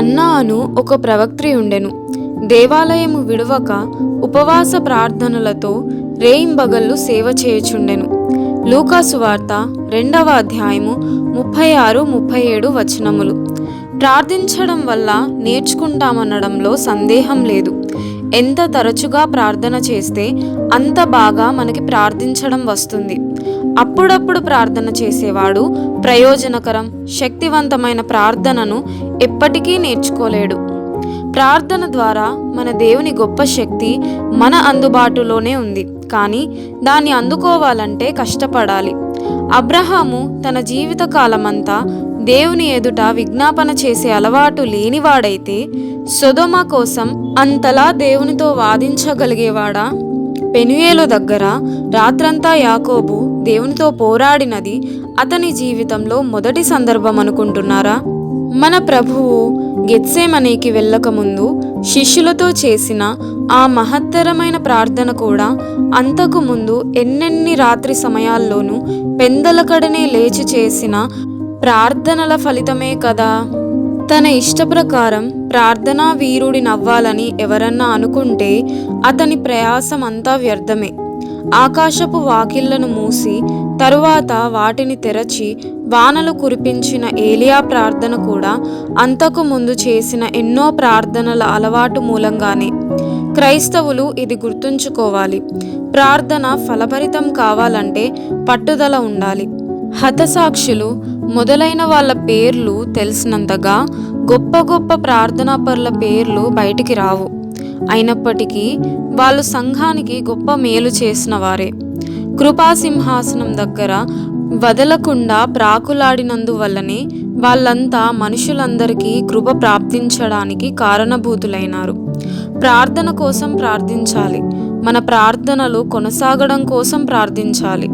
అన్నా అను ఒక ప్రవక్త్రి ఉండెను. దేవాలయము విడువక ఉపవాస ప్రార్థనలతో రేయింబగళ్ళు సేవ చేయుచుండెను. లూకాసు వార్త 2వ అధ్యాయము 36-37 వచనములు. ప్రార్థించడం వల్ల నేర్చుకుంటామనడంలో సందేహం లేదు. ఎంత తరచుగా ప్రార్థన చేస్తే అంత బాగా మనకి ప్రార్థించడం వస్తుంది. అప్పుడప్పుడు ప్రార్థన చేసేవాడు ప్రయోజనకరం, శక్తివంతమైన ప్రార్థనను ఎప్పటికీ నేర్చుకోలేడు. ప్రార్థన ద్వారా మన దేవుని గొప్ప శక్తి మన అందుబాటులోనే ఉంది, కానీ దాన్ని అందుకోవాలంటే కష్టపడాలి. అబ్రహాము తన జీవిత కాలమంతా దేవుని ఎదుట విజ్ఞాపన చేసే అలవాటు లేనివాడైతే సొదొమ కోసం అంతలా దేవునితో వాదించగలిగేవాడా? పెనుయేలు దగ్గర రాత్రంతా యాకోబు దేవునితో పోరాడినది అతని జీవితంలో మొదటి సందర్భం అనుకుంటున్నారా? మన ప్రభువు గెత్సేమనేకి వెళ్ళకముందు శిష్యులతో చేసిన ఆ మహత్తరమైన ప్రార్థన కూడా అంతకు ముందు ఎన్నెన్ని రాత్రి సమయాల్లోనూ పెందలకడనే లేచి చేసిన ప్రార్థనల ఫలితమే కదా. తన ఇష్టప్రకారం ప్రార్థనా వీరుడినవ్వాలని ఎవరన్నా అనుకుంటే అతని ప్రయాసం అంతా వ్యర్థమే. ఆకాశపు వాకిళ్లను మూసి తరువాత వాటిని తెరచి వానలు కురిపించిన ఏలియా ప్రార్థన కూడా అంతకు ముందు చేసిన ఎన్నో ప్రార్థనల అలవాటు మూలంగానే. క్రైస్తవులు ఇది గుర్తుంచుకోవాలి. ప్రార్థన ఫలభరితం కావాలంటే పట్టుదల ఉండాలి. హతసాక్షులు మొదలైన వాళ్ళ పేర్లు తెలిసినంతగా గొప్ప గొప్ప ప్రార్థనాపరుల పేర్లు బయటికి రావు. అయినప్పటికీ వాళ్ళు సంఘానికి గొప్ప మేలు చేసిన వారే. కృపాసింహాసనం దగ్గర వదలకుండా ప్రాకులాడినందువల్లనే వాళ్ళంతా మనుషులందరికీ కృప ప్రాప్తించడానికి కారణభూతులైనారు. ప్రార్థన కోసం ప్రార్థించాలి. మన ప్రార్థనలు కొనసాగడం కోసం ప్రార్థించాలి.